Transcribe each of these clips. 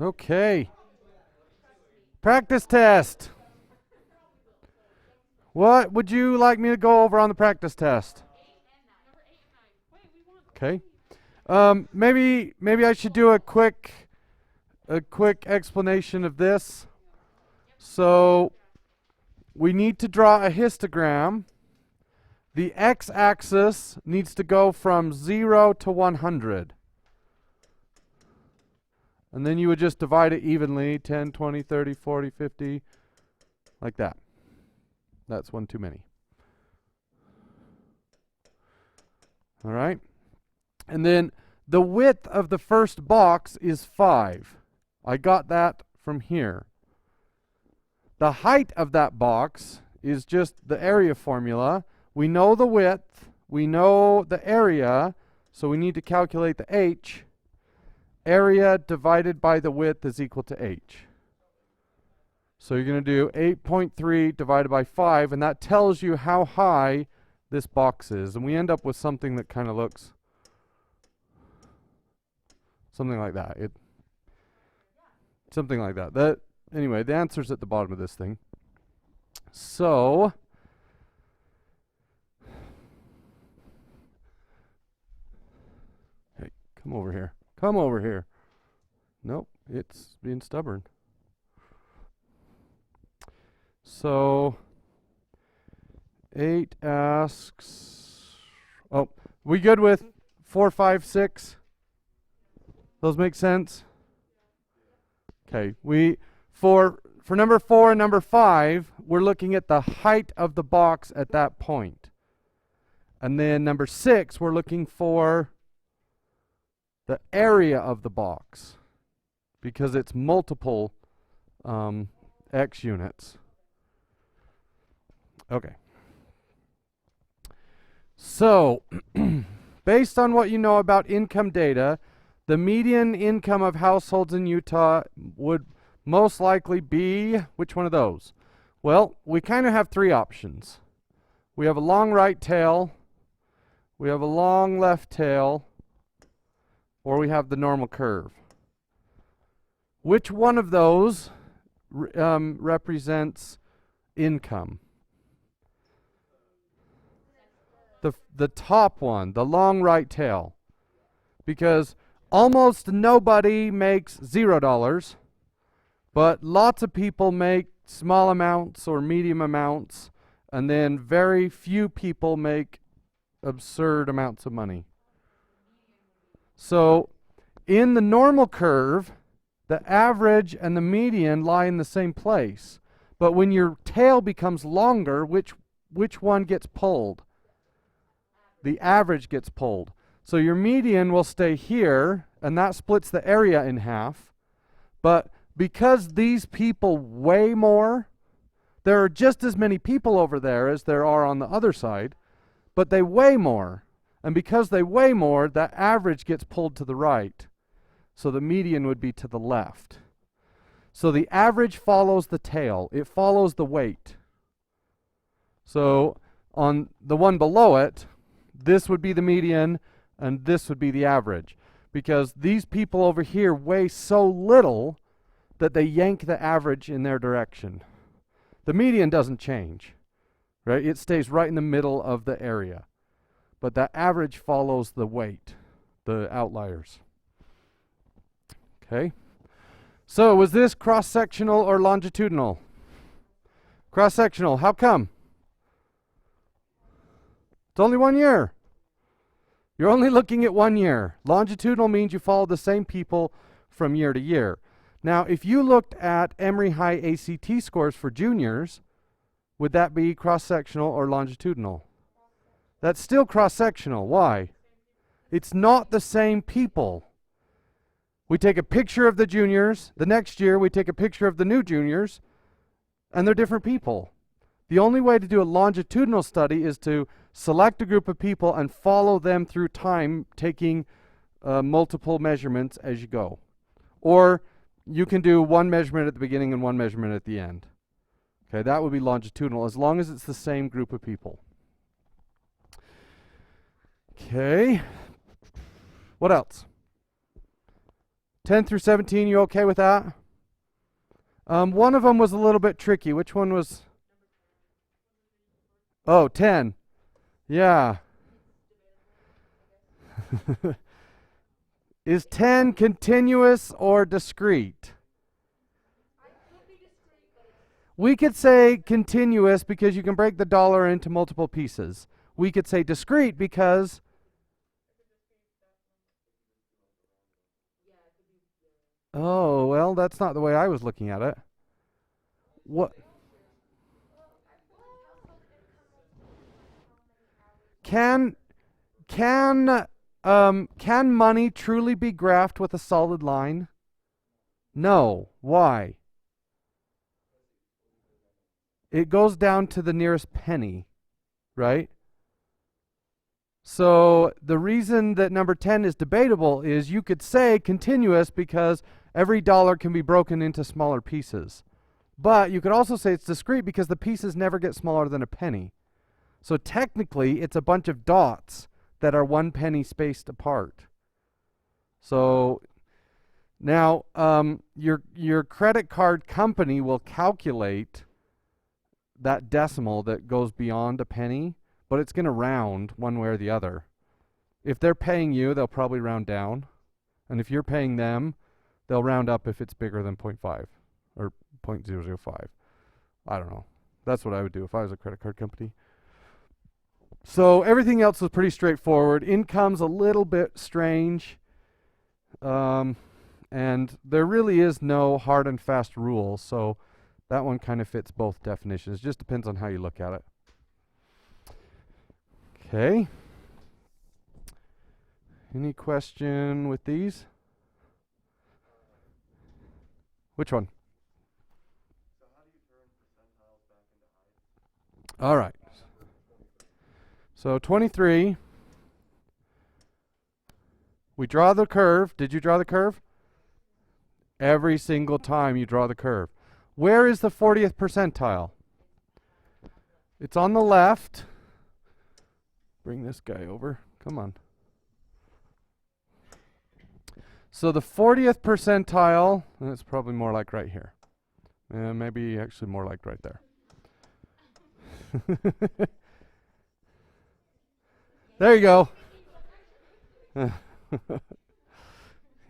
Okay. Practice test. What would you like me to go over on the practice test? Okay. Maybe I should do a quick explanation of this. So we need to draw a histogram. The x-axis needs to go from 0 to 100. And then you would just divide it evenly, 10, 20, 30, 40, 50, like that. That's one too many. All right? And then the width of the first box is 5. I got that from here. The height of that box is just the area formula. We know the width, we know the area, so we need to calculate the h. Area divided by the width is equal to h. So you're going to do 8.3 divided by 5, and that tells you how high this box is. And we end up with something that kind of looks something like that. Something like that. Anyway, the answer's at the bottom of this thing. So hey, come over here. Come over here. Nope, it's being stubborn. So 8 asks, oh, we good with 4, 5, 6? Those make sense? Okay, for number 4 and number 5, we're looking at the height of the box at that point. And then number 6, we're looking for the area of the box, because it's multiple x units. Okay. So, based on what you know about income data, the median income of households in Utah would most likely be, which one of those? Well, we kind of have 3 options. We have a long right tail, we have a long left tail, or we have the normal curve. Which one of those represents income? The top one, the long right tail. Because almost nobody makes $0, but lots of people make small amounts or medium amounts, and then very few people make absurd amounts of money. So in the normal curve, the average and the median lie in the same place. But when your tail becomes longer, which one gets pulled? The average gets pulled. So your median will stay here, and that splits the area in half. But because these people weigh more, there are just as many people over there as there are on the other side, but they weigh more. And because they weigh more, the average gets pulled to the right. So the median would be to the left. So the average follows the tail. It follows the weight. So on the one below it, this would be the median, and this would be the average. Because these people over here weigh so little that they yank the average in their direction. The median doesn't change, right? It stays right in the middle of the area. But the average follows the weight, the outliers. Okay? So was this cross-sectional or longitudinal? Cross-sectional. How come? It's only 1 year. You're only looking at 1 year. Longitudinal means you follow the same people from year to year. Now, if you looked at Emory High ACT scores for juniors, would that be cross-sectional or longitudinal? That's still cross-sectional. Why? It's not the same people. We take a picture of the juniors. The next year, we take a picture of the new juniors, and they're different people. The only way to do a longitudinal study is to select a group of people and follow them through time, taking multiple measurements as you go. Or you can do one measurement at the beginning and one measurement at the end. Okay, that would be longitudinal, as long as it's the same group of people. Okay. What else? 10 through 17, you okay with that? One of them was a little bit tricky. Which one was? Oh, 10. Yeah. Is 10 continuous or discrete? We could say continuous because you can break the dollar into multiple pieces. We could say discrete because oh, well, that's not the way I was looking at it. What can can money truly be graphed with a solid line? No. Why? It goes down to the nearest penny, right? So the reason that number 10 is debatable is you could say continuous because every dollar can be broken into smaller pieces. But you could also say it's discrete because the pieces never get smaller than a penny. So technically, it's a bunch of dots that are 1 penny spaced apart. So now your credit card company will calculate that decimal that goes beyond a penny, but it's going to round one way or the other. If they're paying you, they'll probably round down. And if you're paying them, they'll round up if it's bigger than 0.5 or 0.005. I don't know. That's what I would do if I was a credit card company. So everything else was pretty straightforward. Income's a little bit strange. And there really is no hard and fast rule. So that one kind of fits both definitions. Just depends on how you look at it. Okay. Any question with these? Which one? So how do you turn percentiles back into height? All right. So 23. We draw the curve. Did you draw the curve? Every single time you draw the curve. Where is the 40th percentile? It's on the left. Bring this guy over. Come on. So the 40th percentile, and it's probably more like right here. Maybe actually more like right there. There you go. You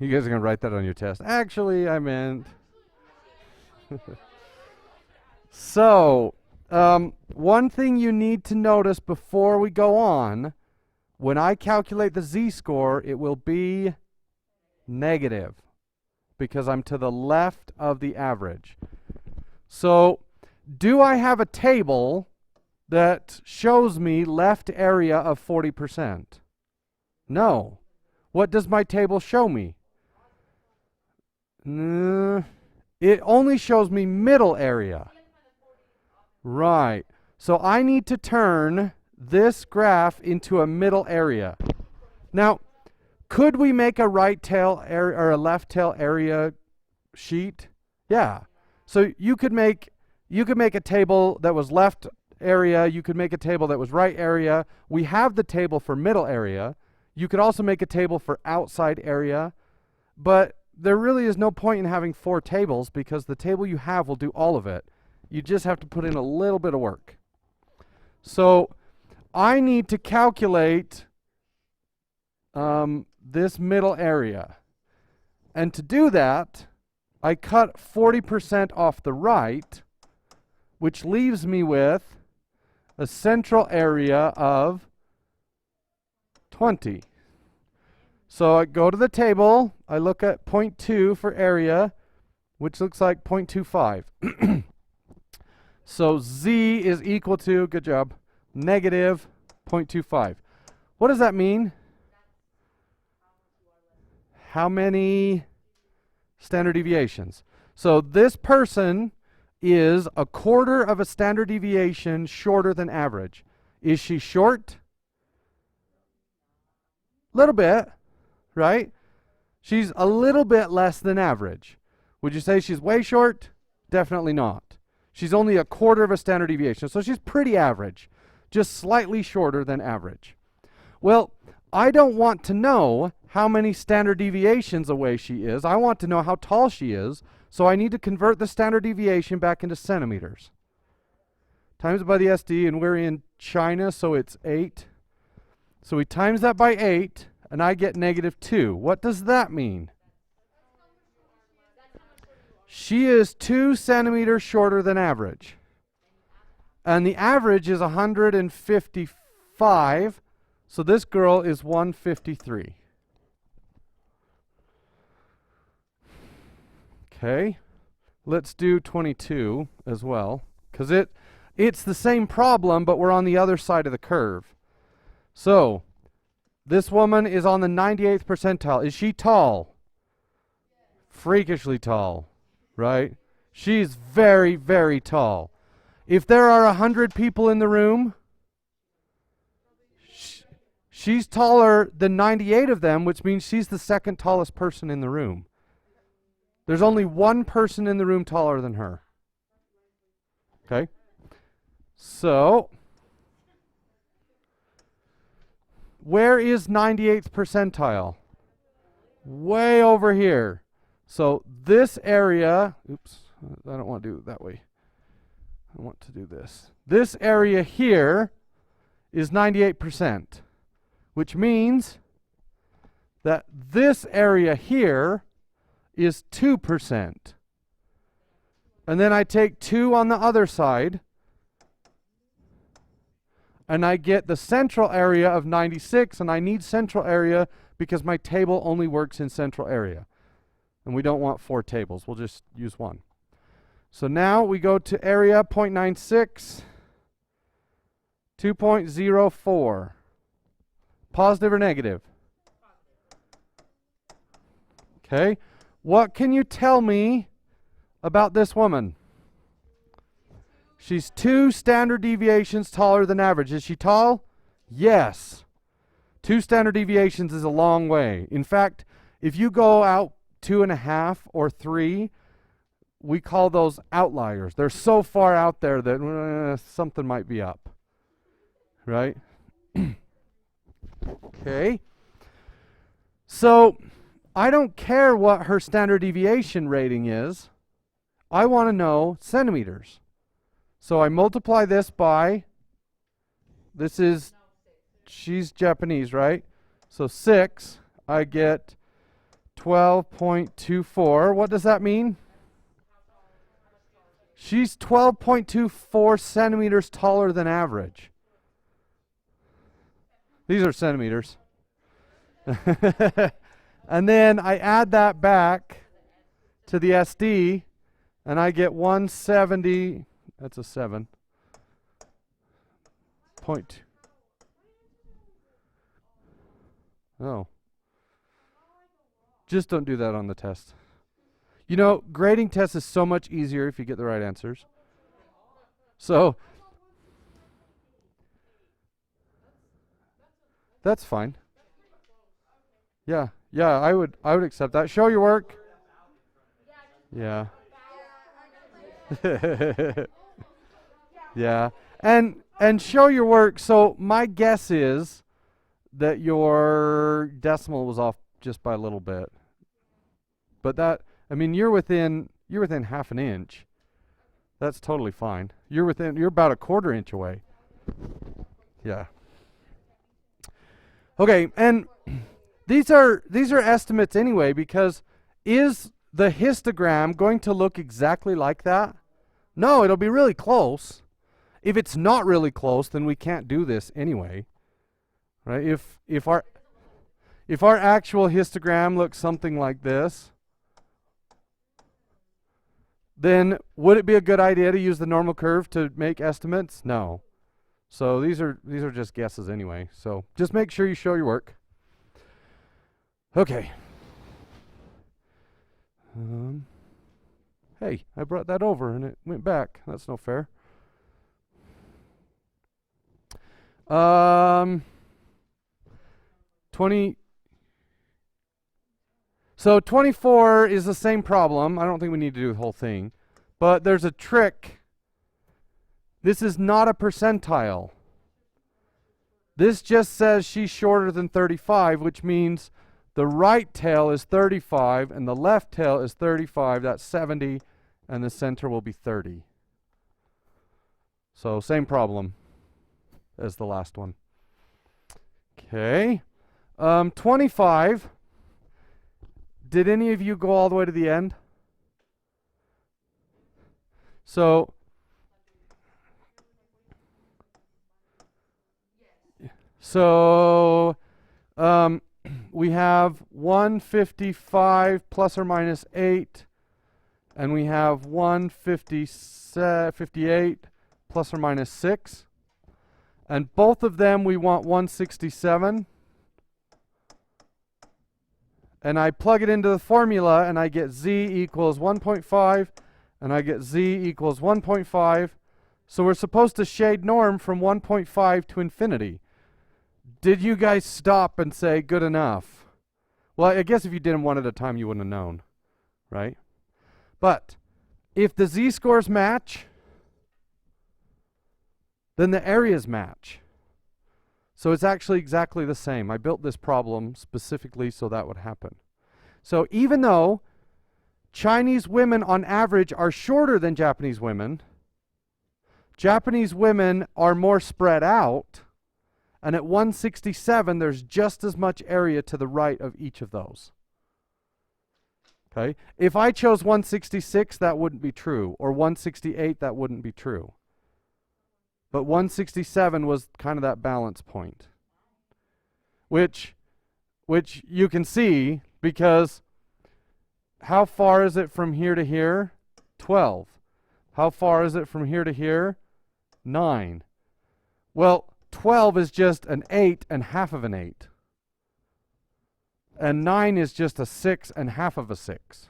guys are going to write that on your test. Actually, I meant... So, one thing you need to notice before we go on, when I calculate the z-score, it will be negative because I'm to the left of the average. So, do I have a table that shows me left area of 40%? No. What does my table show me? It only shows me middle area. Right. So I need to turn this graph into a middle area. Now, could we make a right tail area or a left tail area sheet? Yeah. So you could make a table that was left area, you could make a table that was right area. We have the table for middle area. You could also make a table for outside area, but there really is no point in having 4 tables because the table you have will do all of it. You just have to put in a little bit of work. So I need to calculate this middle area. And to do that, I cut 40% off the right, which leaves me with a central area of 20. So I go to the table, I look at 0.2 for area, which looks like 0.25. So z is equal to, good job, negative 0.25. What does that mean? How many standard deviations? So this person is a quarter of a standard deviation shorter than average. Is she short? Little bit, right? She's a little bit less than average. Would you say she's way short? Definitely not. She's only a quarter of a standard deviation, so she's pretty average, just slightly shorter than average. Well, I don't want to know how many standard deviations away she is. I want to know how tall she is. So I need to convert the standard deviation back into centimeters. Times it by the SD, and we're in China, so it's 8. So we times that by 8, and I get -2. What does that mean? She is 2 centimeters shorter than average. And the average is 155, so this girl is 153. Okay, let's do 22 as well, because it's the same problem, but we're on the other side of the curve. So, this woman is on the 98th percentile. Is she tall? Freakishly tall, right? She's very, very tall. If there are 100 people in the room, she's taller than 98 of them, which means she's the second tallest person in the room. There's only one person in the room taller than her. Okay? So, where is 98th percentile? Way over here. So this area, oops, I don't want to do it that way. I want to do this. This area here is 98%, which means that this area here is 2%. And then I take 2 on the other side, and I get the central area of 96, and I need central area because my table only works in central area. And we don't want 4 tables, we'll just use 1. So now we go to area 0.96, 2.04. Positive or negative? Okay. What can you tell me about this woman? She's 2 standard deviations taller than average. Is she tall? Yes. 2 standard deviations is a long way. In fact, if you go out 2.5 or 3, we call those outliers. They're so far out there that something might be up. Right? Okay. So, I don't care what her standard deviation rating is. I want to know centimeters. So I multiply this by, this is, she's Japanese, right? So 6, I get 12.24. What does that mean? She's 12.24 centimeters taller than average. These are centimeters. And then I add that back to the SD, and I get 170, that's a 7. Point. Oh. Just don't do that on the test. You know, grading tests is so much easier if you get the right answers. So, that's fine. Yeah, I would accept that. Show your work. Yeah. Yeah. And show your work. So my guess is that your decimal was off just by a little bit. But that, I mean, you're within half an inch. That's totally fine. You're about a 1/4 inch away. Yeah. Okay, and these are estimates anyway, because is the histogram going to look exactly like that? No, it'll be really close. If it's not really close, then we can't do this anyway. Right? If our actual histogram looks something like this, then would it be a good idea to use the normal curve to make estimates? No. So these are just guesses anyway. So just make sure you show your work. Okay. Hey, I brought that over and it went back. That's no fair. 20. So 24 is the same problem. I don't think we need to do the whole thing. But there's a trick. This is not a percentile. This just says she's shorter than 35, which means the right tail is 35 and the left tail is 35. That's 70, and the center will be 30. So same problem as the last one. Okay. 25. Did any of you go all the way to the end? So we have 155 plus or minus 8, and we have 158 plus or minus 6. And both of them we want 167. And I plug it into the formula, and I get z equals 1.5, and I get z equals 1.5. So we're supposed to shade norm from 1.5 to infinity. Did you guys stop and say, good enough? Well, I guess if you did them one at a time, you wouldn't have known, right? But if the z-scores match, then the areas match. So it's actually exactly the same. I built this problem specifically so that would happen. So even though Chinese women on average are shorter than Japanese women are more spread out, and at 167 there's just as much area to the right of each of those. Okay? If I chose 166, that wouldn't be true, or 168, that wouldn't be true. But 167 was kind of that balance point, which you can see, because how far is it from here to here? 12. How far is it from here to here? 9. Well, 12 is just an 8 and half of an 8. And 9 is just a 6 and half of a 6.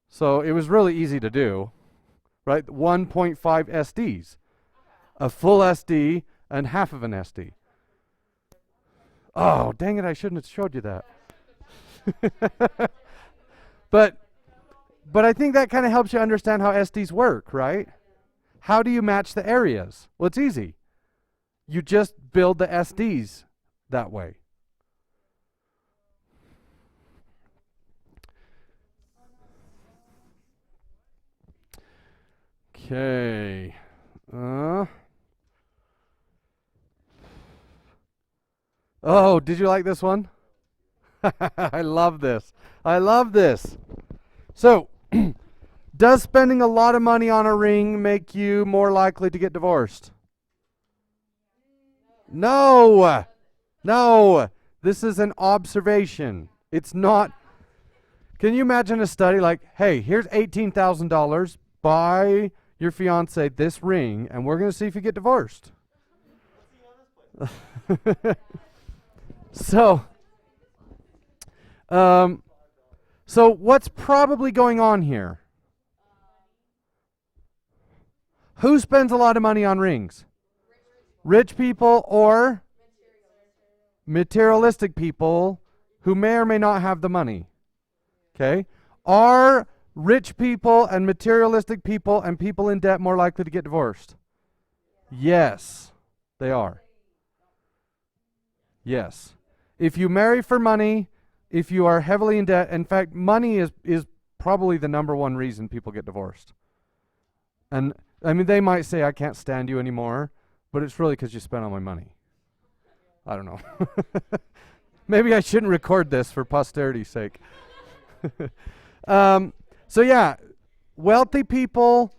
So it was really easy to do, right? 1.5 SDs. A full SD and half of an SD. Oh, dang it, I shouldn't have showed you that. But I think that kind of helps you understand how SDs work, right? How do you match the areas? Well, it's easy. You just build the SDs that way. Okay. Oh, did you like this one? I love this. I love this. So, does spending a lot of money on a ring make you more likely to get divorced? No. No. This is an observation. It's not. Can you imagine a study like, hey, here's $18,000. Buy your fiance this ring, and we're going to see if you get divorced. So what's probably going on here? Who spends a lot of money on rings? Rich people or materialistic people who may or may not have the money. Okay? Are rich people and materialistic people and people in debt more likely to get divorced? Yes, they are. Yes. If you marry for money, if you are heavily in debt, in fact, money is probably the number one reason people get divorced. And I mean, they might say, I can't stand you anymore, but it's really because you spent all my money. I don't know. Maybe I shouldn't record this for posterity's sake. So yeah, wealthy people,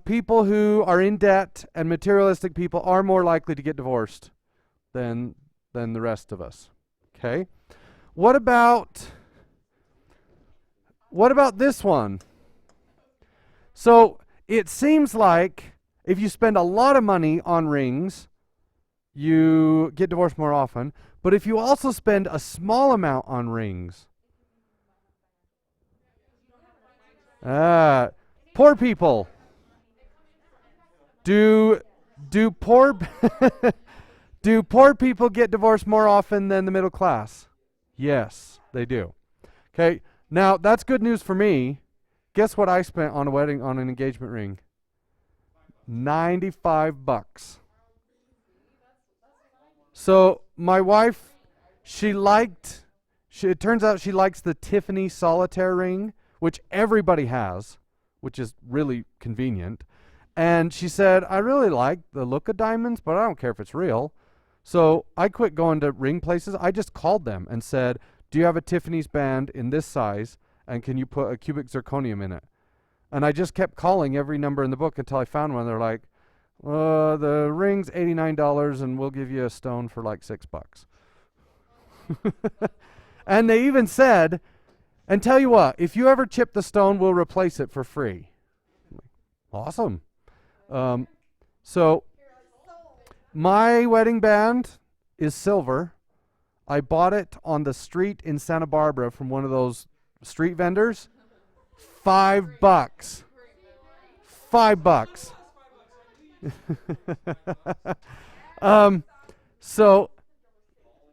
people who are in debt, and materialistic people are more likely to get divorced than the rest of us. Okay? What about this one? So it seems like if you spend a lot of money on rings, you get divorced more often. But if you also spend a small amount on rings, poor people. Do poor do poor people get divorced more often than the middle class? Yes, they do. Okay, now that's good news for me. Guess what I spent on a wedding, on an engagement ring? $95. So my wife, it turns out she likes the Tiffany solitaire ring, which everybody has, which is really convenient. And she said, I really like the look of diamonds, but I don't care if it's real. So I quit going to ring places. I just called them and said, do you have a Tiffany's band in this size? And can you put a cubic zirconium in it? And I just kept calling every number in the book until I found one. They're like, the ring's $89 and we'll give you a stone for like $6. And they even said, and tell you what, if you ever chip the stone, we'll replace it for free. Awesome. So my wedding band is silver. I bought it on the street in Santa Barbara from one of those street vendors. $5. $5. So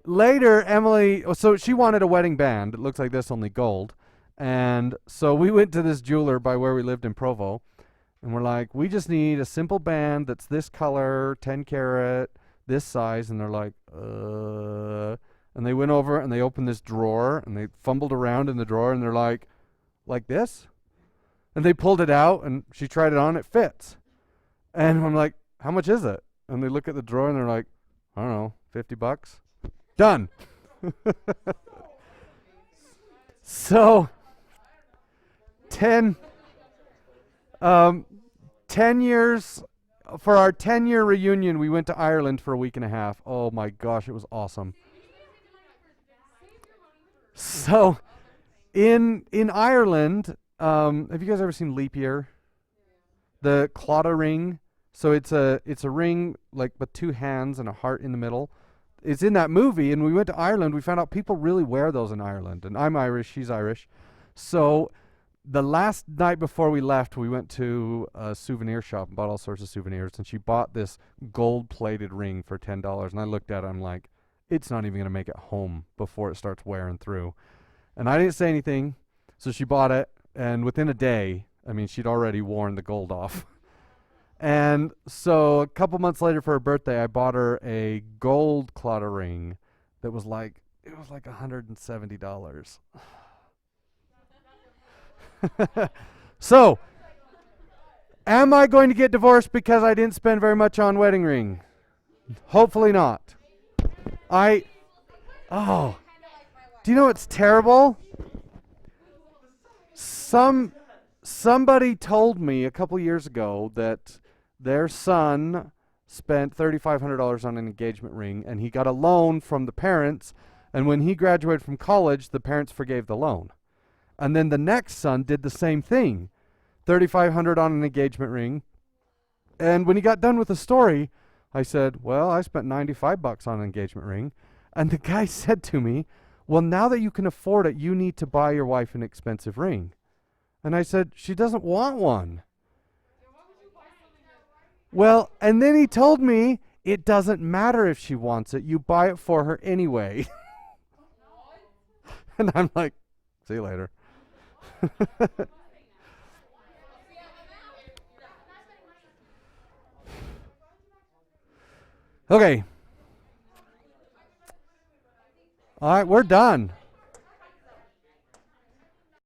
later, Emily, so she wanted a wedding band. It looks like this, only gold. And so we went to this jeweler by where we lived in Provo. And we're like, we just need a simple band that's this color, 10 karat, this size. And they're like, And they went over and they opened this drawer and they fumbled around in the drawer and they're like this? And they pulled it out and she tried it on, it fits. And I'm like, how much is it? And they look at the drawer and they're like, I don't know, $50? Done. So 10 years, for our 10-year reunion, we went to Ireland for a week and a half. Oh my gosh, it was awesome. So in Ireland, have you guys ever seen Leap Year? The Claddagh ring. So it's a ring like with two hands and a heart in the middle. It's in that movie, and we went to Ireland. We found out people really wear those in Ireland, and I'm Irish, she's Irish. So the last night before we left, we went to a souvenir shop and bought all sorts of souvenirs, and she bought this gold-plated ring for $10, and I looked at it, I'm like, it's not even going to make it home before it starts wearing through. And I didn't say anything, so she bought it, and within a day, I mean, she'd already worn the gold off. And so a couple months later for her birthday, I bought her a gold Claddagh ring that was like, it was like $170. So, am I going to get divorced because I didn't spend very much on wedding ring? Hopefully not. Do you know what's terrible? Somebody told me a couple years ago that their son spent $3,500 on an engagement ring, and he got a loan from the parents, and when he graduated from college, the parents forgave the loan. And then the next son did the same thing, $3,500 on an engagement ring. And when he got done with the story, I said, well, I spent $95 on an engagement ring. And the guy said to me, well, now that you can afford it, you need to buy your wife an expensive ring. And I said, she doesn't want one. Well, and then he told me, it doesn't matter if she wants it. You buy it for her anyway. And I'm like, see you later. Okay. All right, we're done.